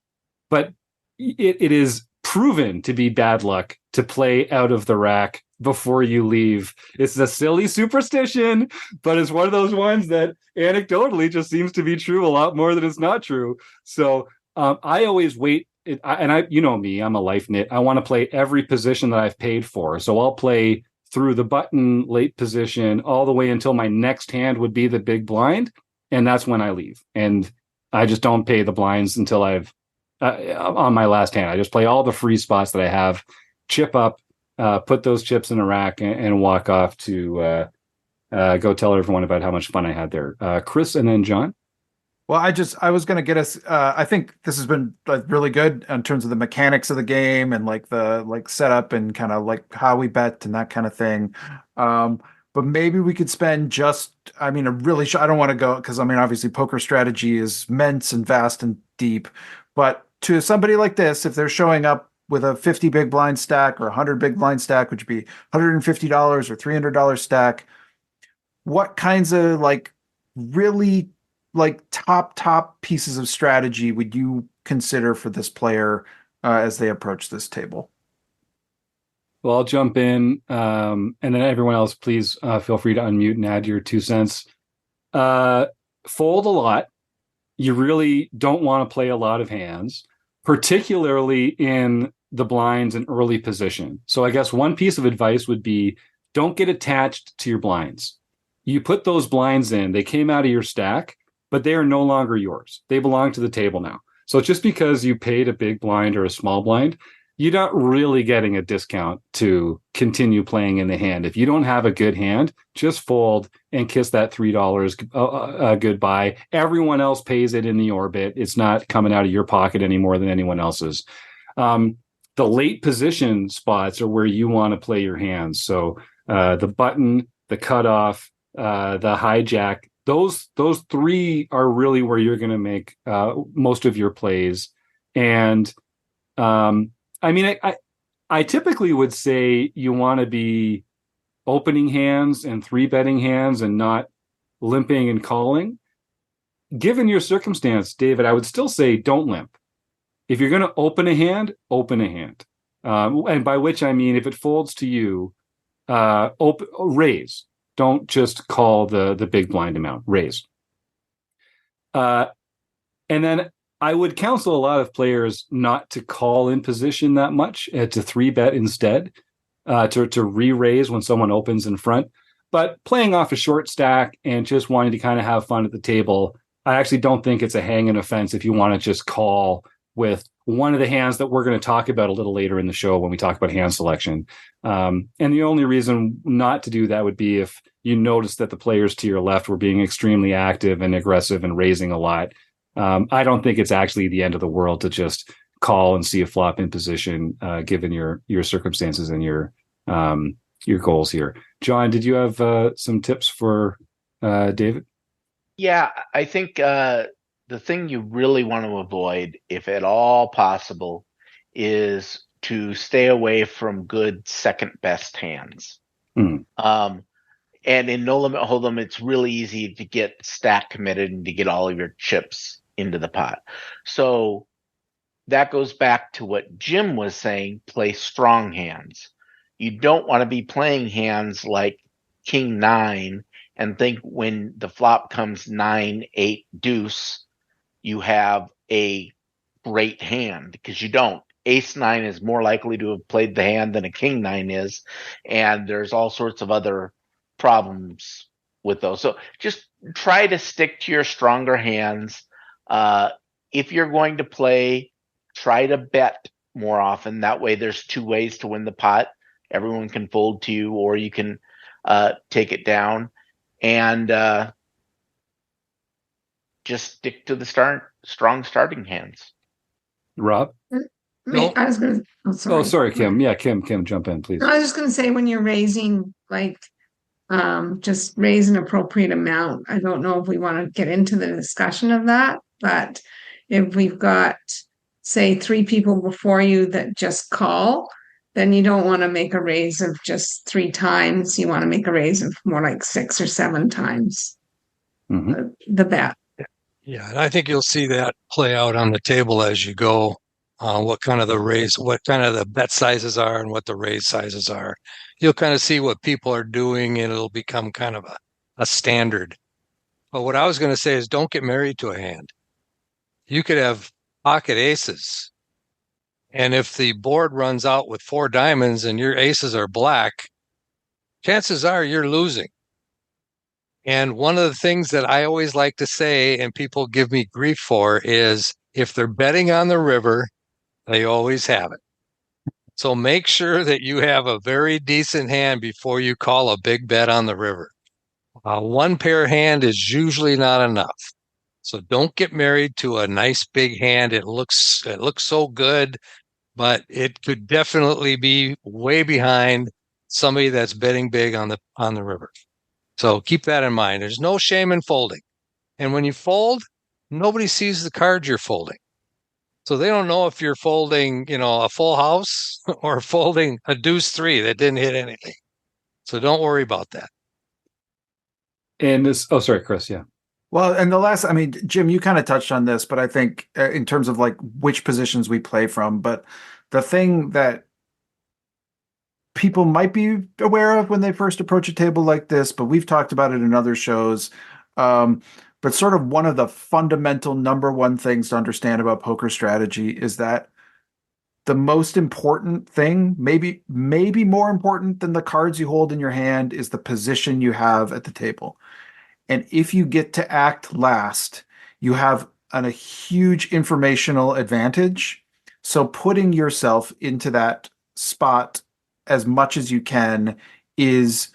but it is proven to be bad luck to play out of the rack before you leave. It's a silly superstition, but it's one of those ones that anecdotally just seems to be true a lot more than it's not true. So I always wait. You know me, I'm a life nit. I want to play every position that I've paid for. So I'll play through the button late position all the way until my next hand would be the big blind. And that's when I leave. And I just don't pay the blinds until I've on my last hand. I just play all the free spots that I have, chip up, put those chips in a rack, and walk off to go tell everyone about how much fun I had there. Chris and then John. Well, I was going to get us. I think this has been really good in terms of the mechanics of the game and the setup and kind of how we bet and that kind of thing. But maybe we could spend I don't want to go, because obviously poker strategy is immense and vast and deep. But to somebody like this, if they're showing up with a 50 big blind stack or 100 big blind stack, which would be $150 or $300 stack, what kinds of really top pieces of strategy would you consider for this player as they approach this table? Well, I'll jump in, and then everyone else, please feel free to unmute and add your 2 cents. Fold a lot. You really don't want to play a lot of hands, particularly in the blinds and early position. So I guess one piece of advice would be, don't get attached to your blinds. You put those blinds in, they came out of your stack, but they are no longer yours. They belong to the table now. So just because you paid a big blind or a small blind, you're not really getting a discount to continue playing in the hand. If you don't have a good hand, just fold and kiss that $3 goodbye. Everyone else pays it in the orbit. It's not coming out of your pocket any more than anyone else's. The late position spots are where you want to play your hands. So the button, the cutoff, the hijack, those three are really where you're going to make most of your plays. And I typically would say you want to be opening hands and 3-betting hands and not limping and calling. Given your circumstance, David, I would still say don't limp. If you're going to open a hand, open a hand. And by which I mean, if it folds to you, raise. Don't just call the big blind amount. Raise. And then I would counsel a lot of players not to call in position that much, to 3-bet instead, to re-raise when someone opens in front. But playing off a short stack and just wanting to kind of have fun at the table, I actually don't think it's a hanging offense if you want to just call with one of the hands that we're going to talk about a little later in the show when we talk about hand selection. And the only reason not to do that would be if you notice that the players to your left were being extremely active and aggressive and raising a lot. I don't think it's actually the end of the world to just call and see a flop in position, given your circumstances and your goals here. John, did you have some tips for David? Yeah, I think the thing you really want to avoid, if at all possible, is to stay away from good second best hands. And in No Limit Hold'em, it's really easy to get stack committed and to get all of your chips into the pot. So that goes back to what Jim was saying, play strong hands. You don't want to be playing hands like King 9 and think when the flop comes 9, 8, deuce, you have a great hand, because you don't. Ace 9 is more likely to have played the hand than a King 9 is, and there's all sorts of other problems with those. So just try to stick to your stronger hands. If you're going to play, try to bet more often. That way there's two ways to win the pot. Everyone can fold to you, or you can take it down. And just stick to the strong starting hands. Rob? I was going to. Sorry, Kim. Yeah, Kim, jump in, please. I was just going to say, when you're raising, like, just raise an appropriate amount. I don't know if we want to get into the discussion of that, but if we've got, say, 3 people before you that just call, then you don't want to make a raise of just 3 times. You want to make a raise of more like 6 or 7 times the bet. Yeah, and I think you'll see that play out on the table as you go. What kind of the bet sizes are and what the raise sizes are. You'll kind of see what people are doing, and it'll become kind of a standard. But what I was going to say is, don't get married to a hand. You could have pocket aces, and if the board runs out with 4 diamonds and your aces are black, chances are you're losing. And one of the things that I always like to say, and people give me grief for, is if they're betting on the river, they always have it. So make sure that you have a very decent hand before you call a big bet on the river. 1 pair hand is usually not enough. So don't get married to a nice big hand. It looks so good, but it could definitely be way behind somebody that's betting big on the river. So keep that in mind. There's no shame in folding. And when you fold, nobody sees the cards you're folding. So they don't know if you're folding, a full house or folding a deuce 3 that didn't hit anything. So don't worry about that. And sorry, Chris. Yeah. Well, and Jim, you kind of touched on this, but I think in terms of like which positions we play from, but the thing that people might be aware of when they first approach a table like this, but we've talked about it in other shows. But sort of one of the fundamental number one things to understand about poker strategy is that the most important thing, maybe more important than the cards you hold in your hand, is the position you have at the table. And if you get to act last, you have a huge informational advantage. So putting yourself into that spot as much as you can is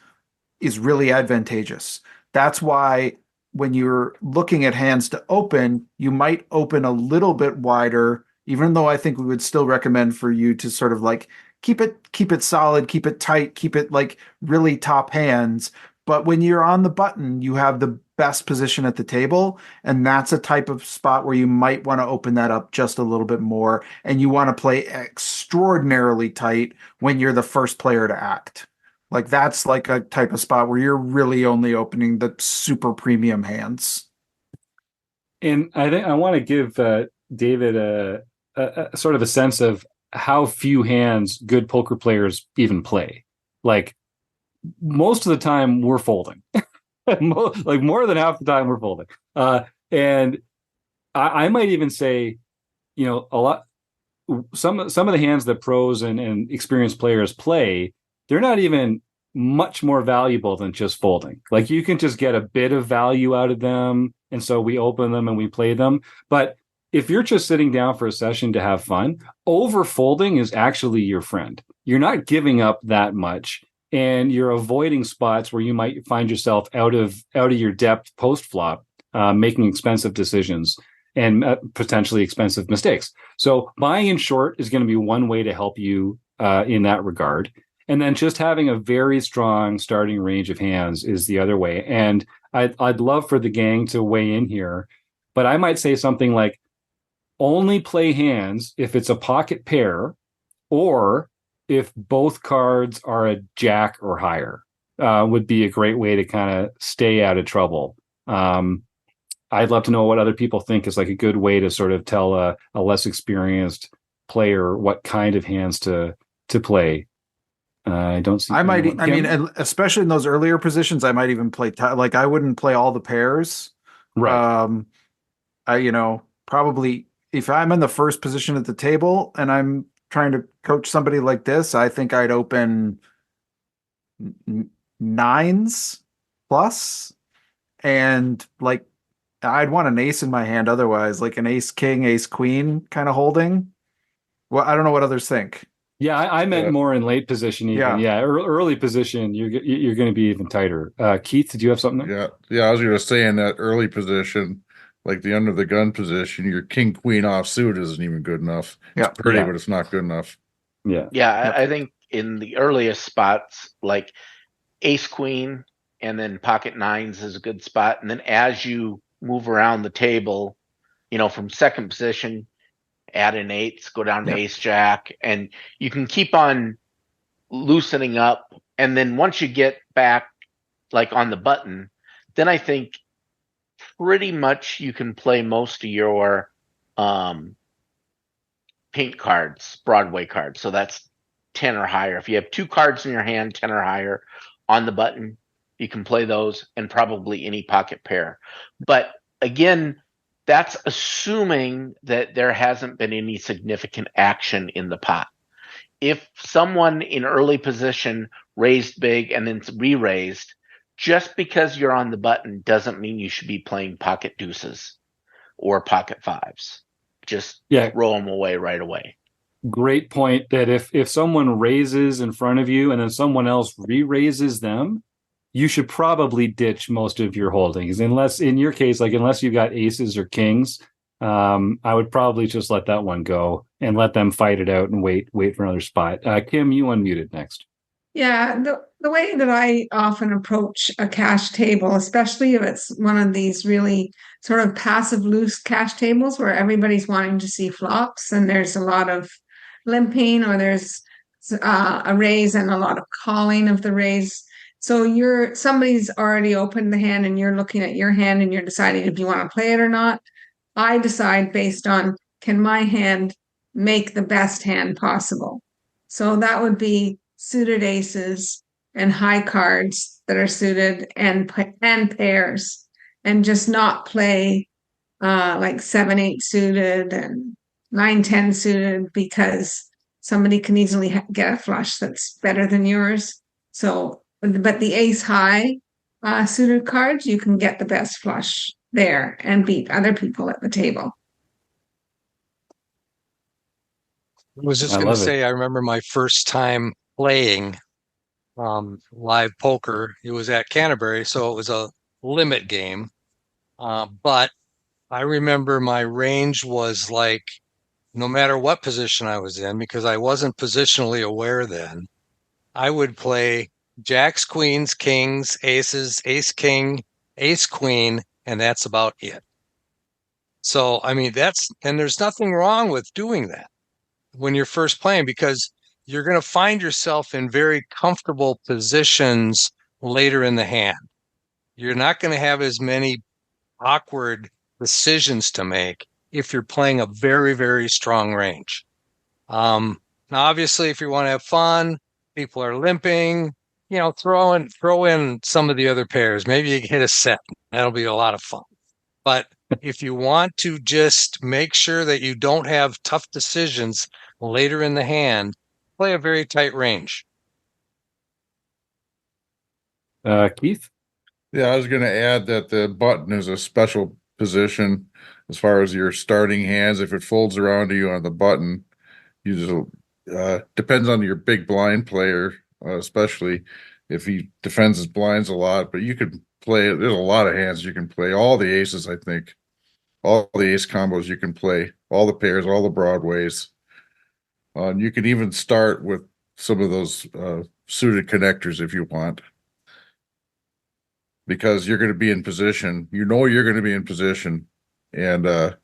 really advantageous. That's why when you're looking at hands to open, you might open a little bit wider, even though I think we would still recommend for you to sort of like keep it solid, keep it tight, keep it like really top hands. But when you're on the button, you have the best position at the table, and that's a type of spot where you might want to open that up just a little bit more, and you want to play extraordinarily tight when you're the first player to act. Like that's like a type of spot where you're really only opening the super premium hands. And I think I want to give David a sort of a sense of how few hands good poker players even play. Like most of the time we're folding. Like more than half the time we're folding. And I might even say, a lot, some of the hands that pros and experienced players play, they're not even much more valuable than just folding. Like you can just get a bit of value out of them. And so we open them and we play them. But if you're just sitting down for a session to have fun, over folding is actually your friend. You're not giving up that much, and you're avoiding spots where you might find yourself out of your depth post flop, making expensive decisions and potentially expensive mistakes. So buying in short is going to be one way to help you in that regard. And then just having a very strong starting range of hands is the other way. And I'd love for the gang to weigh in here, but I might say something like, only play hands if it's a pocket pair or if both cards are a jack or higher, would be a great way to kind of stay out of trouble. I'd love to know what other people think is like a good way to sort of tell a less experienced player what kind of hands to play. I don't see. I mean, especially in those earlier positions, I might even play like I wouldn't play all the pairs. Right. Probably if I'm in the first position at the table and I'm trying to coach somebody like this, I think I'd open nines plus, and like I'd want an ace in my hand otherwise, like an ace king, ace queen kind of holding. Well, I don't know what others think. Yeah, I meant more in late position. Even. Yeah, early position, you're going to be even tighter. Keith, did you have something there? Yeah. I was going to say in that early position, like the under the gun position, your king queen offsuit isn't even good enough. Yeah, it's pretty, but it's not good enough. Yeah. I think in the earliest spots, like ace queen and then pocket nines is a good spot, and then as you move around the table, from second position, add in eights, go down to ace jack, and you can keep on loosening up. And then once you get back like on the button, then I think pretty much you can play most of your paint cards, Broadway cards. So that's 10 or higher. If you have 2 cards in your hand, 10 or higher on the button, you can play those and probably any pocket pair. But again, that's assuming that there hasn't been any significant action in the pot. If someone in early position raised big and then re-raised, just because you're on the button doesn't mean you should be playing pocket deuces or pocket fives. Just throw them away right away. Great point that if someone raises in front of you and then someone else re-raises them, you should probably ditch most of your holdings. Unless, in your case, unless you've got aces or kings, I would probably just let that one go and let them fight it out and wait for another spot. Kim, you unmuted next. Yeah, the way that I often approach a cash table, especially if it's one of these really sort of passive loose cash tables where everybody's wanting to see flops and there's a lot of limping or there's a raise and a lot of calling of the raise. So somebody's already opened the hand and you're looking at your hand and you're deciding if you want to play it or not. I decide based on, can my hand make the best hand possible? So that would be suited aces and high cards that are suited and pairs, and just not play like 7-8 suited and 9-10 suited, because somebody can easily get a flush that's better than yours. So, but the ace high suited cards, you can get the best flush there and beat other people at the table. I was just going to say, I remember my first time playing live poker. It was at Canterbury, so it was a limit game. But I remember my range was like, no matter what position I was in, because I wasn't positionally aware then, I would play jacks, queens, kings, aces, ace, king, ace, queen, and that's about it. So, I mean, and there's nothing wrong with doing that when you're first playing, because you're going to find yourself in very comfortable positions later in the hand. You're not going to have as many awkward decisions to make if you're playing a very, very strong range. Now, obviously, if you want to have fun, people are limping, throw in some of the other pairs. Maybe you can hit a set. That'll be a lot of fun. But if you want to just make sure that you don't have tough decisions later in the hand, play a very tight range. Keith? Yeah, I was going to add that the button is a special position as far as your starting hands. If it folds around to you on the button, you just depends on your big blind player, especially if he defends his blinds a lot. But you could play. There's a lot of hands you can play. All the aces, I think, all the ace combos you can play, all the pairs, all the broadways. And you can even start with some of those suited connectors if you want, because you're going to be in position. You know you're going to be in position, and a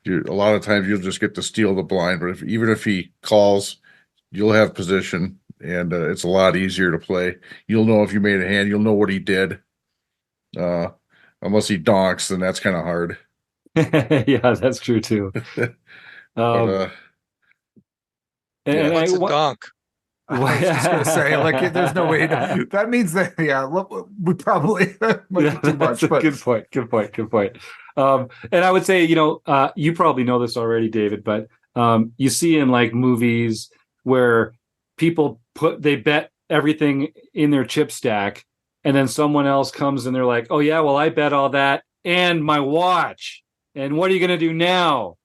lot of times you'll just get to steal the blind. But even if he calls, you'll have position, and it's a lot easier to play. You'll know if you made a hand. You'll know what he did. Unless he donks, then that's kind of hard. Yeah, that's true too. But, And What's a I, donk? I was just gonna say, like, there's no way to. That means that, yeah, we probably might be too much. That's a But good point. Good point. Good point. And I would say, you probably know this already, David, but you see in like movies where people they bet everything in their chip stack, and then someone else comes and they're like, "Oh yeah, well I bet all that and my watch, and what are you going to do now?"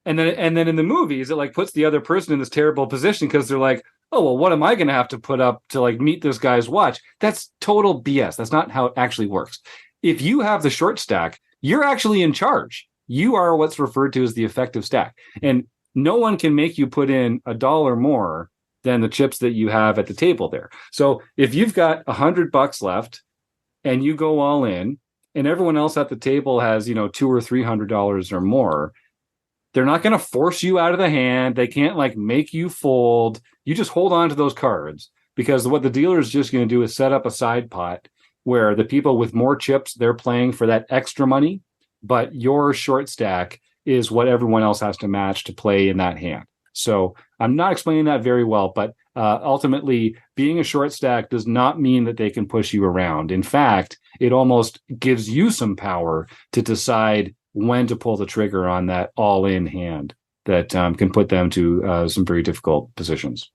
And then in the movies, it like puts the other person in this terrible position because they're like, "Oh, well, what am I going to have to put up to like meet this guy's watch?" That's total BS. That's not how it actually works. If you have the short stack, you're actually in charge. You are what's referred to as the effective stack. And no one can make you put in $1 more than the chips that you have at the table there. So if you've got $100 left and you go all in, and everyone else at the table has, $200 or $300 or more, they're not going to force you out of the hand. They can't like make you fold. You just hold on to those cards, because what the dealer is just going to do is set up a side pot where the people with more chips, they're playing for that extra money, but your short stack is what everyone else has to match to play in that hand. So I'm not explaining that very well, but ultimately being a short stack does not mean that they can push you around. In fact, it almost gives you some power to decide when to pull the trigger on that all-in hand that can put them to some very difficult positions.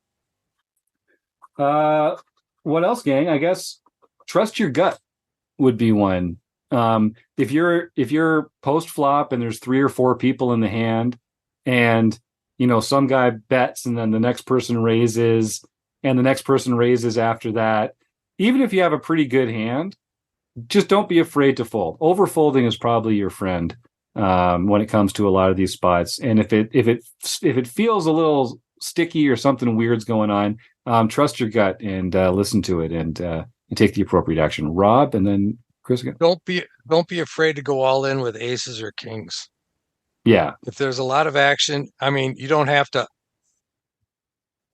What else, gang? I guess trust your gut would be one. If you're post flop and there's 3 or 4 people in the hand, and some guy bets and then the next person raises and the next person raises after that, even if you have a pretty good hand, just don't be afraid to fold. Overfolding is probably your friend when it comes to a lot of these spots. And if it feels a little sticky or something weird's going on, trust your gut and listen to it and take the appropriate action. Rob, and then Chris again. Don't be afraid to go all in with aces or kings. Yeah. If there's a lot of action, I mean, you don't have to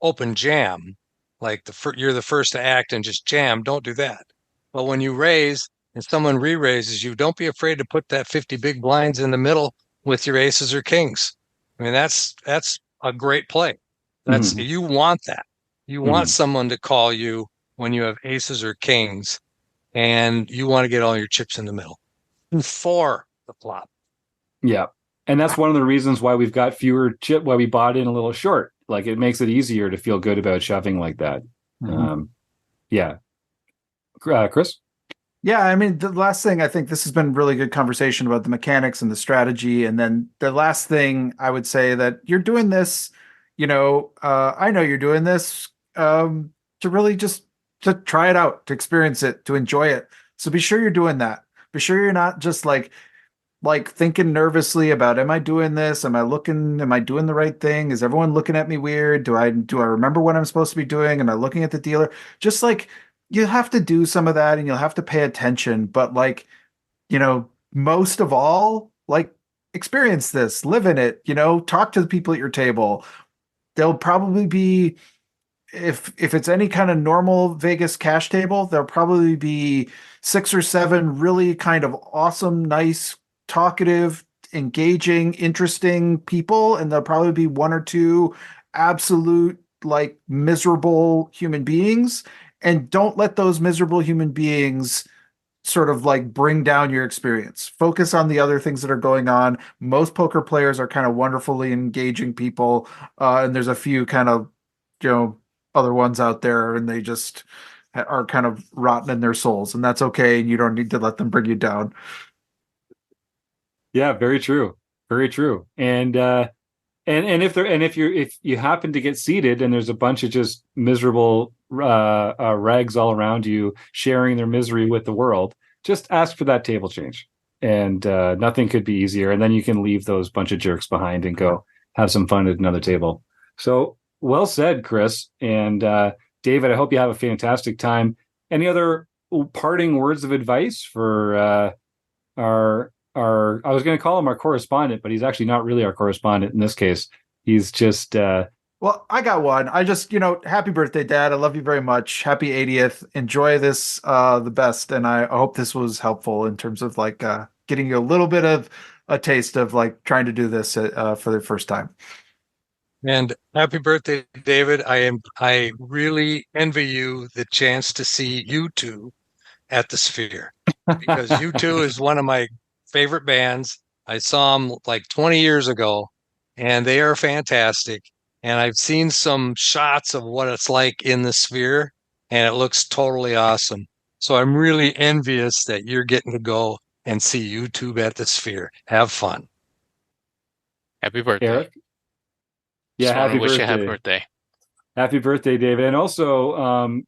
open jam like you're the first to act and just jam. Don't do that. But when you raise and someone re-raises you, don't be afraid to put that 50 big blinds in the middle with your aces or kings. I mean, that's a great play. You want that. You want someone to call you when you have aces or kings, and you want to get all your chips in the middle before the flop. Yeah. And that's one of the reasons why we've got fewer why we bought in a little short. Like, it makes it easier to feel good about shoving like that. Yeah. Chris? yeah, I mean, the last thing, I think this has been really good conversation about the mechanics and the strategy. And then the last thing I would say that you're doing this, I know you're doing this to really just to try it out, to experience it, to enjoy it. So be sure you're doing that. Be sure you're not just like thinking nervously about, am I doing this? Am I doing the right thing? Is everyone looking at me weird? Do I remember what I'm supposed to be doing? Am I looking at the dealer? Just like, you have to do some of that and you'll have to pay attention, but most of all, experience this, live in it, talk to the people at your table. They'll probably be, if it's any kind of normal Vegas cash table, there'll probably be 6 or 7 really kind of awesome, nice, talkative, engaging, interesting people, and there'll probably be 1 or 2 absolute miserable human beings. And don't let those miserable human beings sort of bring down your experience. Focus on the other things that are going on. Most poker players are kind of wonderfully engaging people, and there's a few kind of other ones out there, and they just are kind of rotten in their souls, and that's okay. And you don't need to let them bring you down. Yeah, very true. Very true. And if you happen to get seated and there's a bunch of just miserable rags all around you sharing their misery with the world, just ask for that table change, and nothing could be easier. And then you can leave those bunch of jerks behind and go have some fun at another table. So well said, Chris and David. I hope you have a fantastic time. Any other parting words of advice for our I was going to call him our correspondent, but he's actually not really our correspondent in this case. He's just well, I got one. I just, happy birthday, Dad. I love you very much. Happy 80th. Enjoy this the best. And I hope this was helpful in terms of like getting you a little bit of a taste of like trying to do this for the first time. And happy birthday, David. I really envy you the chance to see U2 at the Sphere, because U2 is one of my favorite bands. I saw them like 20 years ago, and they are fantastic. And I've seen some shots of what it's like in the Sphere, and it looks totally awesome. So I'm really envious that you're getting to go and see YouTube at the Sphere. Have fun. Happy birthday. Eric. Yeah, happy birthday. Wish you happy birthday. Happy birthday, David. And also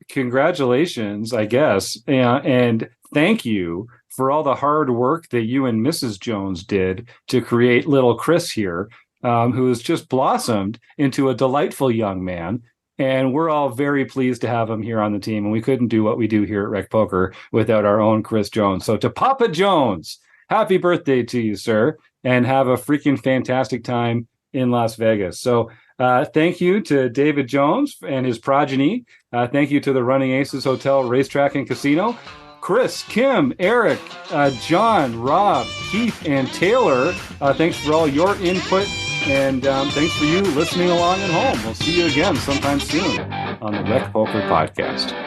congratulations, I guess. And thank you for all the hard work that you and Mrs. Jones did to create little Chris here, who has just blossomed into a delightful young man. And we're all very pleased to have him here on the team. And we couldn't do what we do here at Rec Poker without our own Chris Jones. So to Papa Jones, happy birthday to you, sir. And have a freaking fantastic time in Las Vegas. So thank you to David Jones and his progeny. Thank you to the Running Aces Hotel, Racetrack, and Casino. Chris, Kim, Eric, John, Rob, Keith, and Taylor, thanks for all your input, and thanks for you listening along at home. We'll see you again sometime soon on the Rec Poker Podcast.